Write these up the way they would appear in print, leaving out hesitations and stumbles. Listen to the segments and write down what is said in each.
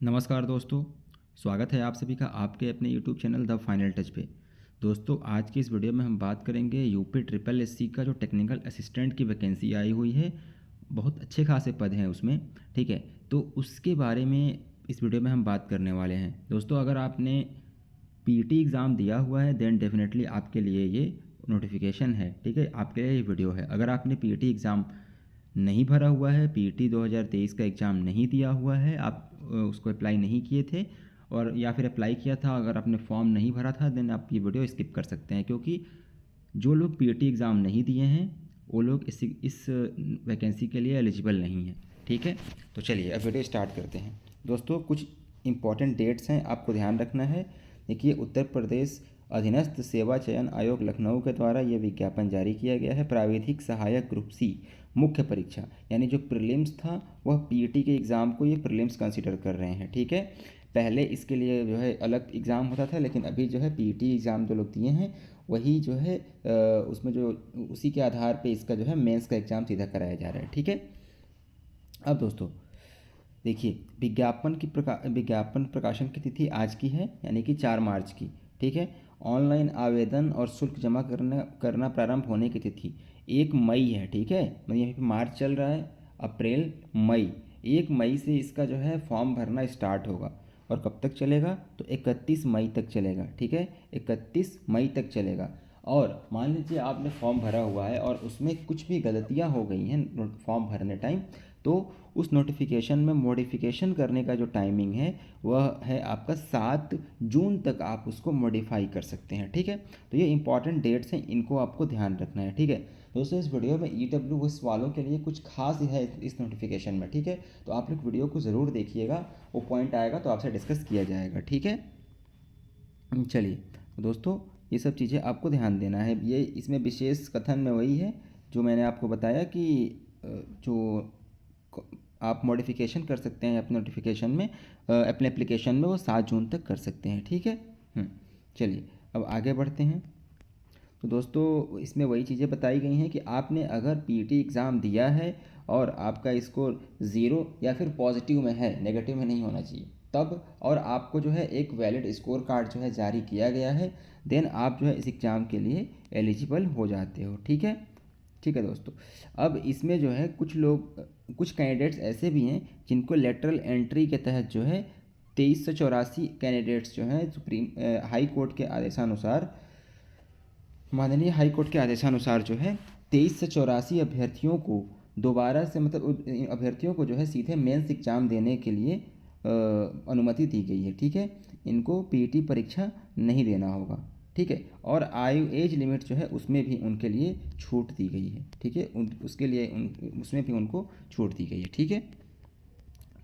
नमस्कार दोस्तों। स्वागत है आप सभी का आपके अपने YouTube channel the final touch पे। दोस्तों, आज की इस वीडियो में हम बात करेंगे यूपी ट्रिपल एससी का जो टेक्निकल असिस्टेंट की वैकेंसी आई हुई है। बहुत अच्छे खासे पद हैं उसमें। ठीक है, तो उसके बारे में इस वीडियो में हम बात करने वाले हैं। दोस्तों, अगर आपने पीटी एग्ज़ाम दिया हुआ है देन डेफिनेटली आपके लिए ये नोटिफिकेशन है। ठीक है, आपके लिए ये वीडियो है। अगर आपने पीटी एग्ज़ाम नहीं भरा हुआ है, पीटी 2023 का एग्ज़ाम नहीं दिया हुआ है, आप उसको अप्लाई नहीं किए थे, और या फिर अप्लाई किया था, अगर आपने फॉर्म नहीं भरा था, देन आप ये वीडियो स्किप कर सकते हैं, क्योंकि जो लोग पीटी एग्ज़ाम नहीं दिए हैं वो लोग इस वैकेंसी के लिए एलिजिबल नहीं हैं। ठीक है, तो चलिए अब वीडियो स्टार्ट करते हैं। दोस्तों, कुछ इंपॉर्टेंट डेट्स हैं, आपको ध्यान रखना है। देखिए, उत्तर प्रदेश अधीनस्थ सेवा चयन आयोग लखनऊ के द्वारा ये विज्ञापन जारी किया गया है। प्राविधिक सहायक ग्रुप सी मुख्य परीक्षा, यानी जो प्रीलिम्स था वह पीटी के एग्ज़ाम को ये प्रीलिम्स कंसीडर कर रहे हैं। ठीक है, पहले इसके लिए जो है अलग एग्ज़ाम होता था, लेकिन अभी जो है पीटी एग्ज़ाम जो लोग दिए हैं वही जो है उसमें जो उसी के आधार पे इसका जो है मेंस का एग्ज़ाम सीधा कराया जा रहा है। ठीक है, अब दोस्तों देखिए, विज्ञापन प्रकाशन की तिथि आज की है, यानी कि 4 मार्च की। ठीक है, ऑनलाइन आवेदन और शुल्क जमा करना प्रारंभ होने की तिथि 1 मई है। ठीक है, मतलब यहाँ पे मार्च चल रहा है, अप्रैल मई, 1 मई से इसका जो है फॉर्म भरना स्टार्ट होगा। और कब तक चलेगा? तो 31 मई तक चलेगा। ठीक है, 31 मई तक चलेगा। और मान लीजिए आपने फॉर्म भरा हुआ है और उसमें कुछ भी गलतियां हो गई हैं फॉर्म भरने टाइम, तो उस नोटिफिकेशन में मॉडिफिकेशन करने का जो टाइमिंग है वह है आपका 7 जून तक आप उसको मॉडिफाई कर सकते हैं। ठीक है, तो ये इंपॉर्टेंट डेट्स हैं, इनको आपको ध्यान रखना है। ठीक है दोस्तों, इस वीडियो में EWS वालों के लिए कुछ खास है इस नोटिफिकेशन में। ठीक है, तो आप लोग वीडियो को ज़रूर देखिएगा, वो पॉइंट आएगा तो आपसे डिस्कस किया जाएगा। ठीक है, चलिए दोस्तों, ये सब चीज़ें आपको ध्यान देना है। ये इसमें विशेष कथन में वही है जो मैंने आपको बताया कि जो आप मॉडिफिकेशन कर सकते हैं अपने नोटिफिकेशन में, अपने एप्लीकेशन में, वो 7 जून तक कर सकते हैं। ठीक है, चलिए अब आगे बढ़ते हैं। तो दोस्तों, इसमें वही चीज़ें बताई गई हैं कि आपने अगर पीटी एग्ज़ाम दिया है और आपका स्कोर 0 या फिर पॉजिटिव में है, नेगेटिव में नहीं होना चाहिए, तब और आपको जो है एक वैलिड स्कोर कार्ड जो है जारी किया गया है, देन आप जो है इस एग्ज़ाम के लिए एलिजिबल हो जाते हो। ठीक है, ठीक है दोस्तों, अब इसमें जो है कुछ कैंडिडेट्स ऐसे भी हैं जिनको लेटरल एंट्री के तहत जो है 2384 कैंडिडेट्स जो हैं सुप्रीम हाई कोर्ट के आदेशानुसार, माननीय हाई कोर्ट के आदेशानुसार जो है 2384 अभ्यर्थियों को दोबारा से, मतलब अभ्यर्थियों को जो है सीधे मेंस एग्ज़ाम देने के लिए अनुमति दी गई है। ठीक है, इनको पीटी परीक्षा नहीं देना होगा। ठीक है, और आयु एज लिमिट जो है उसमें भी उनके लिए छूट दी गई है। ठीक है, उसके लिए उसमें भी उनको छूट दी गई है। ठीक है,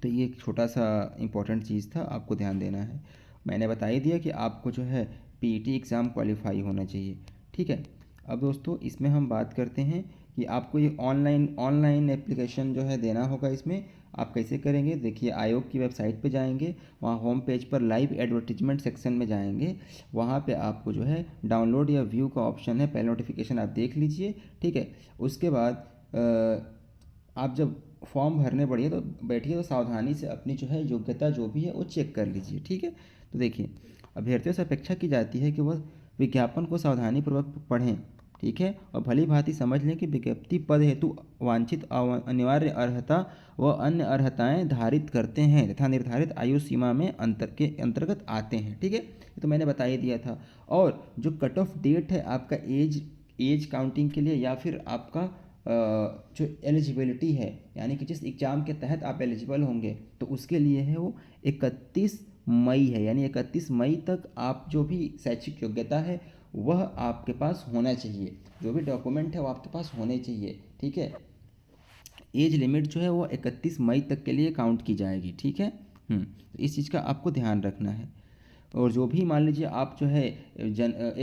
तो ये एक छोटा सा इम्पोर्टेंट चीज़ था, आपको ध्यान देना है। मैंने बता ही दिया कि आपको जो है पीटी एग्ज़ाम क्वालिफाई होना चाहिए। ठीक है, अब दोस्तों इसमें हम बात करते हैं कि आपको ये ऑनलाइन एप्लीकेशन जो है देना होगा। इसमें आप कैसे करेंगे? देखिए, आयोग की वेबसाइट पे जाएंगे, वहाँ होम पेज पर लाइव एडवर्टीजमेंट सेक्शन में जाएंगे, वहाँ पे आपको जो है डाउनलोड या व्यू का ऑप्शन है, पहले नोटिफिकेशन आप देख लीजिए। ठीक है, उसके बाद आप जब फॉर्म भरने बैठिए तो सावधानी से अपनी जो है योग्यता जो भी है वो चेक कर लीजिए। ठीक है, तो देखिए, अभ्यर्थियों से अपेक्षा की जाती है कि वह विज्ञापन को सावधानीपूर्वक पढ़ें। ठीक है, और भली भांति समझ लें कि विज्ञप्ति पद हेतु वांछित अनिवार्य अर्हता व अन्य अर्हताएं धारित करते हैं तथा निर्धारित आयु सीमा में अंतर्गत आते हैं। ठीक है, ये तो मैंने बता ही दिया था। और जो कट ऑफ डेट है आपका एज काउंटिंग के लिए, या फिर आपका जो एलिजिबिलिटी है, यानी कि जिस एग्ज़ाम के तहत आप एलिजिबल होंगे, तो उसके लिए है वो 31 मई है। यानी 31 मई तक आप जो भी शैक्षिक योग्यता है वह आपके पास होना चाहिए, जो भी डॉक्यूमेंट है वो आपके पास होने चाहिए। ठीक है, एज लिमिट जो है वो 31 मई तक के लिए काउंट की जाएगी। ठीक है, तो इस चीज़ का आपको ध्यान रखना है। और जो भी मान लीजिए आप जो है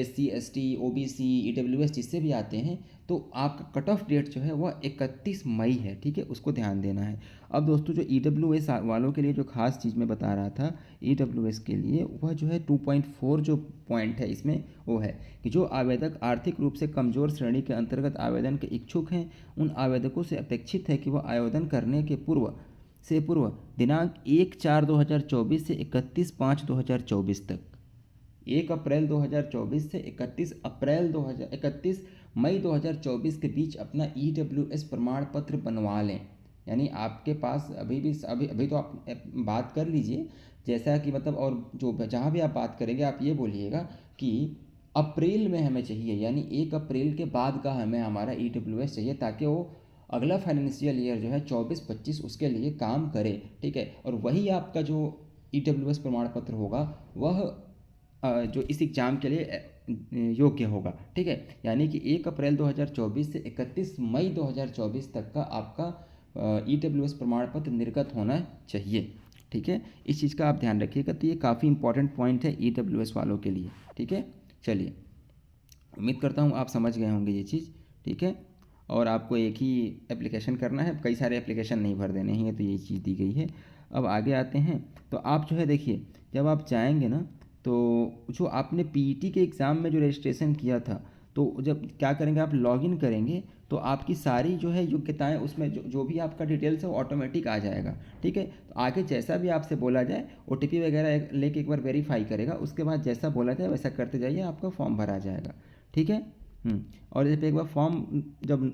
SC ST OBC EWS जिससे भी आते हैं, तो आपका कट ऑफ डेट जो है वह 31 मई है। ठीक है, उसको ध्यान देना है। अब दोस्तों, जो EWS वालों के लिए जो खास चीज़ मैं बता रहा था, EWS के लिए वह जो है 2.4 जो पॉइंट है इसमें, वो है कि जो आवेदक आर्थिक रूप से कमज़ोर श्रेणी के अंतर्गत आवेदन के इच्छुक हैं, उन आवेदकों से अपेक्षित है कि वह आवेदन करने के पूर्व से पूर्व दिनांक 1/4/2024 से 31/5/2024 तक, 1 अप्रैल 2024 से 31 मई 2024 के बीच अपना EWS प्रमाण पत्र बनवा लें। यानी आपके पास अभी तो आप बात कर लीजिए, जैसा कि मतलब, और जो जहाँ भी आप बात करेंगे आप ये बोलिएगा कि अप्रैल में हमें चाहिए, यानी 1 अप्रैल के बाद का हमें हमारा EWS चाहिए, ताकि वो अगला फाइनेंशियल ईयर जो है 24-25 उसके लिए काम करे। ठीक है, और वही आपका जो EWS प्रमाण पत्र होगा वह जो इस एग्ज़ाम के लिए योग्य होगा। ठीक है, यानी कि 1 अप्रैल 2024 से 31 मई 2024 तक का आपका EWS प्रमाण पत्र निर्गत होना चाहिए। ठीक है, इस चीज़ का आप ध्यान रखिएगा। तो ये काफ़ी इंपॉर्टेंट पॉइंट है EWS वालों के लिए। ठीक है, चलिए, उम्मीद करता हूँ आप समझ गए होंगे ये चीज़। ठीक है, और आपको एक ही एप्लीकेशन करना है, कई सारे एप्लीकेशन नहीं भर देने हैं, तो यही चीज़ दी गई है। अब आगे आते हैं। तो आप जो है देखिए, जब आप जाएंगे ना, तो जो आपने PET के एग्ज़ाम में जो रजिस्ट्रेशन किया था, तो जब क्या करेंगे, आप लॉगिन करेंगे तो आपकी सारी जो है योग्यताएं उसमें जो भी आपका डिटेल्स है वो ऑटोमेटिक आ जाएगा। ठीक है, तो आगे जैसा भी आपसे बोला जाए OTP वगैरह लेके एक बार वेरीफाई करेगा, उसके बाद जैसा बोला जाए वैसा करते जाइए, आपका फॉर्म भरा जाएगा। ठीक है। और जब एक बार फॉर्म जब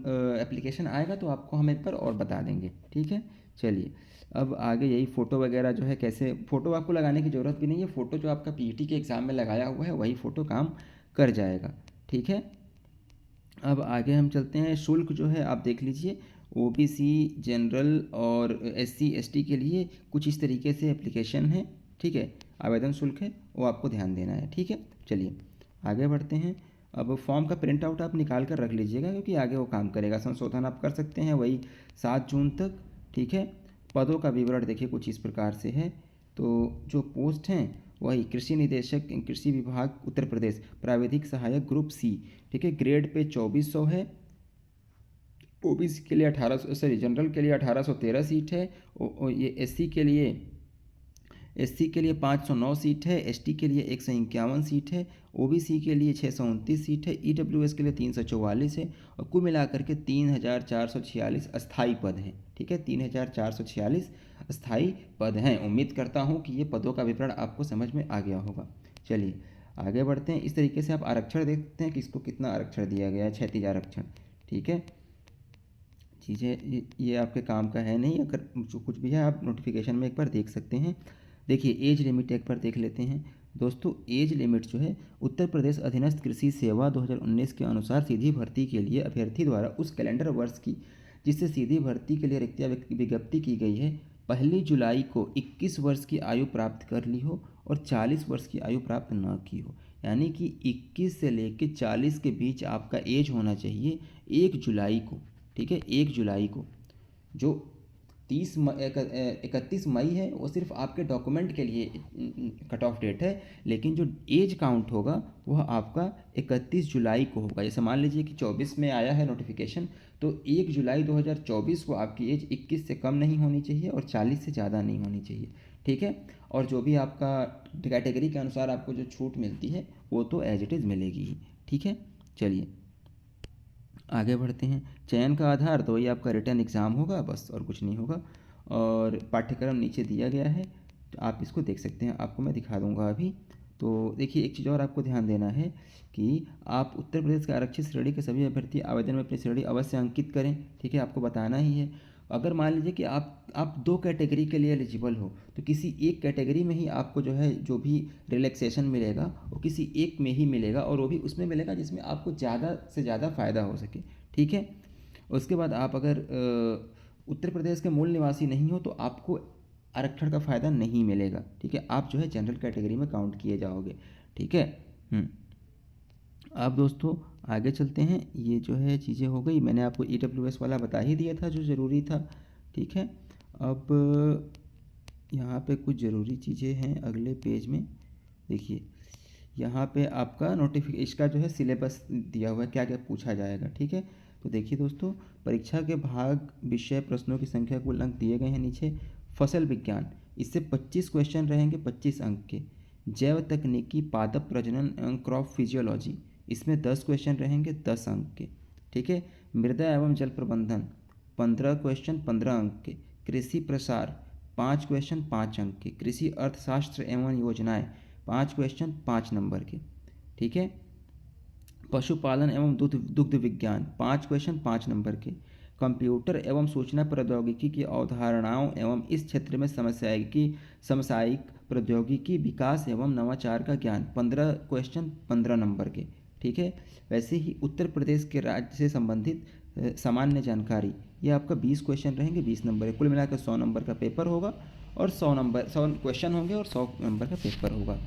एप्लीकेशन आएगा तो आपको हम एक बार और बता देंगे। ठीक है, चलिए, अब आगे यही फ़ोटो वगैरह जो है, कैसे फ़ोटो आपको लगाने की ज़रूरत भी नहीं है, फ़ोटो जो आपका PET के एग्ज़ाम में लगाया हुआ है वही फ़ोटो काम कर जाएगा। ठीक है, अब आगे हम चलते हैं। शुल्क जो है आप देख लीजिए, OBC, जनरल और SC ST के लिए कुछ इस तरीके से एप्लीकेशन है। ठीक है, आवेदन शुल्क है, वो आपको ध्यान देना है। ठीक है, चलिए आगे बढ़ते हैं। अब फॉर्म का प्रिंट आउट आप निकाल कर रख लीजिएगा, क्योंकि आगे वो काम करेगा। संशोधन आप कर सकते हैं वही 7 जून तक। ठीक है, पदों का विवरण देखिए कुछ इस प्रकार से है। तो जो पोस्ट हैं वही कृषि निदेशक, कृषि विभाग, उत्तर प्रदेश, प्राविधिक सहायक, ग्रुप C। ठीक है, ग्रेड पे 2400 है। OBC के लिए 1800, सॉरी, जनरल के लिए 1813 सीट है। ये SC के लिए 509 सीट है। ST के लिए 151 सीट है। OBC के लिए 629 सीट है। EWS के लिए 344 है। और कुल मिलाकर के 3446 अस्थाई पद हैं। ठीक है, 3446 अस्थाई पद हैं। उम्मीद करता हूँ कि ये पदों का विवरण आपको समझ में आ गया होगा। चलिए आगे बढ़ते हैं। इस तरीके से आप आरक्षण देख सकते हैं कि इसको कितना आरक्षण दिया गया है, 36 आरक्षण। ठीक है, चीज़ें ये आपके काम का है नहीं, अगर जो कुछ भी है आप नोटिफिकेशन में एक बार देख सकते हैं। देखिए एज लिमिट एक बार देख लेते हैं दोस्तों। एज लिमिट जो है उत्तर प्रदेश अधीनस्थ कृषि सेवा 2019 के अनुसार सीधी भर्ती के लिए अभ्यर्थी द्वारा उस कैलेंडर वर्ष की जिससे सीधी भर्ती के लिए रिक्तियाँ विज्ञप्ति की गई है, 1 जुलाई को 21 वर्ष की आयु प्राप्त कर ली हो और 40 वर्ष की आयु प्राप्त न की हो। यानी कि 21 से लेकर 40 के बीच आपका एज होना चाहिए 1 जुलाई को। ठीक है, 1 जुलाई को। जो 31 मई है वो सिर्फ आपके डॉक्यूमेंट के लिए कट ऑफ डेट है, लेकिन जो एज काउंट होगा वह आपका 31 जुलाई को होगा। जैसे मान लीजिए कि 24 में आया है नोटिफिकेशन, तो 1 जुलाई 2024 को आपकी एज 21 से कम नहीं होनी चाहिए और 40 से ज़्यादा नहीं होनी चाहिए। ठीक है, और जो भी आपका कैटेगरी के अनुसार आपको जो छूट मिलती है वो तो एज इट इज़ मिलेगी ही। ठीक है, चलिए आगे बढ़ते हैं। चयन का आधार तो वही आपका रिटन एग्ज़ाम होगा, बस और कुछ नहीं होगा। और पाठ्यक्रम नीचे दिया गया है, तो आप इसको देख सकते हैं, आपको मैं दिखा दूंगा अभी। तो देखिए एक चीज़ और आपको ध्यान देना है कि आप उत्तर प्रदेश के आरक्षित श्रेणी के सभी अभ्यर्थी आवेदन में अपनी श्रेणी अवश्य अंकित करें। ठीक है, आपको बताना ही है। अगर मान लीजिए कि आप 2 कैटेगरी के लिए एलिजिबल हो, तो किसी एक कैटेगरी में ही आपको जो है जो भी रिलैक्सेशन मिलेगा वो किसी एक में ही मिलेगा, और वो भी उसमें मिलेगा जिसमें आपको ज़्यादा से ज़्यादा फ़ायदा हो सके। ठीक है, उसके बाद आप अगर उत्तर प्रदेश के मूल निवासी नहीं हो तो आपको आरक्षण का फ़ायदा नहीं मिलेगा। ठीक है, आप जो है जनरल कैटेगरी में काउंट किए जाओगे। ठीक है। अब दोस्तों आगे चलते हैं। ये जो है चीज़ें हो गई, मैंने आपको EWS वाला बता ही दिया था जो ज़रूरी था। ठीक है, अब यहाँ पे कुछ ज़रूरी चीज़ें हैं अगले पेज में। देखिए यहाँ पे आपका इसका जो है सिलेबस दिया हुआ है, क्या क्या पूछा जाएगा। ठीक है, तो देखिए दोस्तों, परीक्षा के भाग, विषय, प्रश्नों की संख्या, कुल अंक दिए गए हैं नीचे। फसल विज्ञान, इससे 25 क्वेश्चन रहेंगे 25 अंक के। जैव तकनीकी, पादप प्रजनन एवं क्रॉप फिजियोलॉजी, इसमें 10 क्वेश्चन रहेंगे 10 अंक के। ठीक है, मृदा एवं जल प्रबंधन, 15 क्वेश्चन 15 अंक के। कृषि प्रसार, 5 क्वेश्चन 5 अंक के। कृषि अर्थशास्त्र एवं योजनाएं 5 क्वेश्चन 5 नंबर के, ठीक है। पशुपालन एवं दुग्ध विज्ञान 5 क्वेश्चन 5 नंबर के। कंप्यूटर एवं सूचना प्रौद्योगिकी की अवधारणाओं एवं इस क्षेत्र में समसामयिक प्रौद्योगिकी विकास एवं नवाचार का ज्ञान 15 क्वेश्चन 15 नंबर के, ठीक है। वैसे ही उत्तर प्रदेश के राज्य से संबंधित सामान्य जानकारी, ये आपका 20 क्वेश्चन रहेंगे, 20 नंबर है। कुल मिलाकर 100 नंबर का पेपर होगा और 100 क्वेश्चन होंगे और 100 नंबर का पेपर होगा।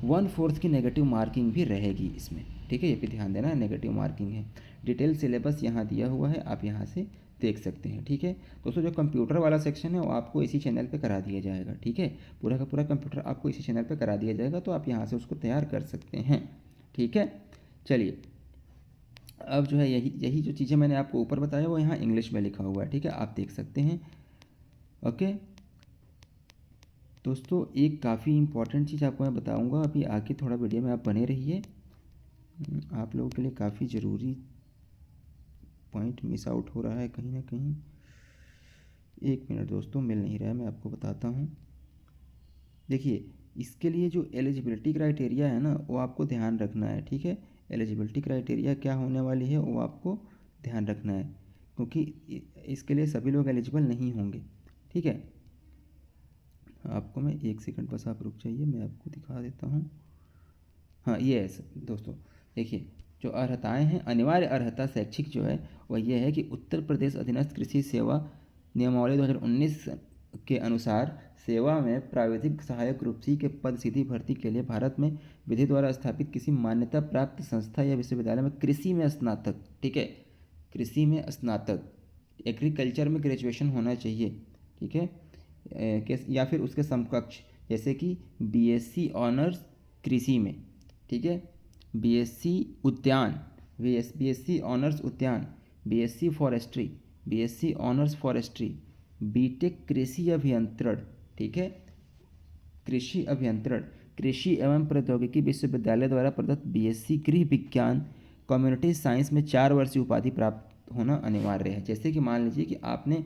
1/4 की नेगेटिव मार्किंग भी रहेगी इसमें, ठीक है। ये भी ध्यान देना, नेगेटिव मार्किंग है। डिटेल सिलेबस यहाँ दिया हुआ है, आप यहाँ से देख सकते हैं, ठीक है। दोस्तों जो कंप्यूटर वाला सेक्शन है वो आपको इसी चैनल पे करा दिया जाएगा, ठीक है। पूरा का पूरा कंप्यूटर आपको इसी चैनल पे करा दिया जाएगा, तो आप यहाँ से उसको तैयार कर सकते हैं, ठीक है। चलिए, अब जो है यही जो चीज़ें मैंने आपको ऊपर बताया वो यहाँ इंग्लिश में लिखा हुआ है, ठीक है, आप देख सकते हैं। ओके दोस्तों, एक काफ़ी इम्पॉर्टेंट चीज़ आपको मैं बताऊंगा अभी आगे, थोड़ा वीडियो में आप बने रहिए, आप लोगों के लिए काफ़ी ज़रूरी पॉइंट मिस आउट हो रहा है कहीं ना कहीं। 1 मिनट दोस्तों, मिल नहीं रहा है, मैं आपको बताता हूँ। देखिए, इसके लिए जो एलिजिबिलिटी क्राइटेरिया है ना वो आपको ध्यान रखना है, ठीक है। एलिजिबिलिटी क्राइटेरिया क्या होने वाली है वो आपको ध्यान रखना है, क्योंकि इसके लिए सभी लोग एलिजिबल नहीं होंगे, ठीक है। आपको मैं 1 सेकंड बस आप रुक जाइए, मैं आपको दिखा देता हूँ। हाँ, ये है दोस्तों, देखिए जो अर्हताएं हैं, अनिवार्य अर्हता शैक्षिक जो है वह ये है कि उत्तर प्रदेश अधीनस्थ कृषि सेवा नियमावली 2019 के अनुसार सेवा में प्राविधिक सहायक ग्रुप सी के पद सीधी भर्ती के लिए भारत में विधि द्वारा स्थापित किसी मान्यता प्राप्त संस्था या विश्वविद्यालय में कृषि में स्नातक, ठीक है, कृषि में स्नातक, एग्रीकल्चर में ग्रेजुएशन होना चाहिए, ठीक है, या फिर उसके समकक्ष, जैसे कि बीएससी ऑनर्स कृषि में, ठीक है, बीएससी उद्यान, बीएससी ऑनर्स उद्यान, BSc forestry, BSc honours forestry, B Tech कृषि अभियंत्रण, ठीक है, कृषि अभियंत्रण, कृषि एवं प्रौद्योगिकी विश्वविद्यालय द्वारा प्रदत्त बीएससी गृह विज्ञान कम्युनिटी साइंस में 4 वर्षीय उपाधि प्राप्त होना अनिवार्य है। जैसे कि मान लीजिए कि आपने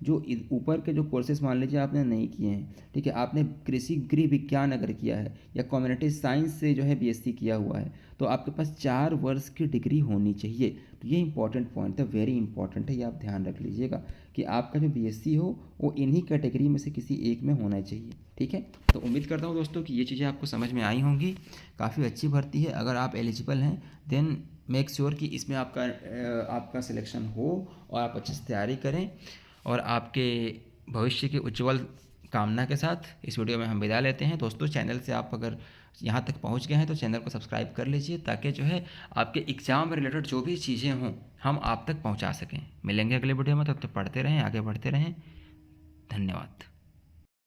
जो ऊपर के जो कोर्सेज मान लीजिए आपने नहीं किए हैं, ठीक है, आपने कृषि गृह विज्ञान अगर किया है या कम्युनिटी साइंस से जो है बीएससी किया हुआ है, तो आपके पास 4 वर्ष की डिग्री होनी चाहिए। तो ये इंपॉर्टेंट पॉइंट है, वेरी इंपॉर्टेंट है, ये आप ध्यान रख लीजिएगा कि आपका जो बीएससी हो वो इन्हीं कैटेगरी में से किसी एक में होना चाहिए, ठीक है। तो उम्मीद करता हूँ दोस्तों कि ये चीज़ें आपको समझ में आई होंगी। काफ़ी अच्छी भर्ती है, अगर आप एलिजिबल हैं देन मेक श्योर कि इसमें आपका सिलेक्शन हो और आप अच्छे से तैयारी करें। और आपके भविष्य की उज्जवल कामना के साथ इस वीडियो में हम विदा लेते हैं। दोस्तों चैनल से आप अगर यहाँ तक पहुँच गए हैं तो चैनल को सब्सक्राइब कर लीजिए, ताकि जो है आपके एग्ज़ाम रिलेटेड जो भी चीज़ें हों हम आप तक पहुँचा सकें। मिलेंगे अगले वीडियो में, तब तक पढ़ते रहें, आगे बढ़ते रहें। धन्यवाद।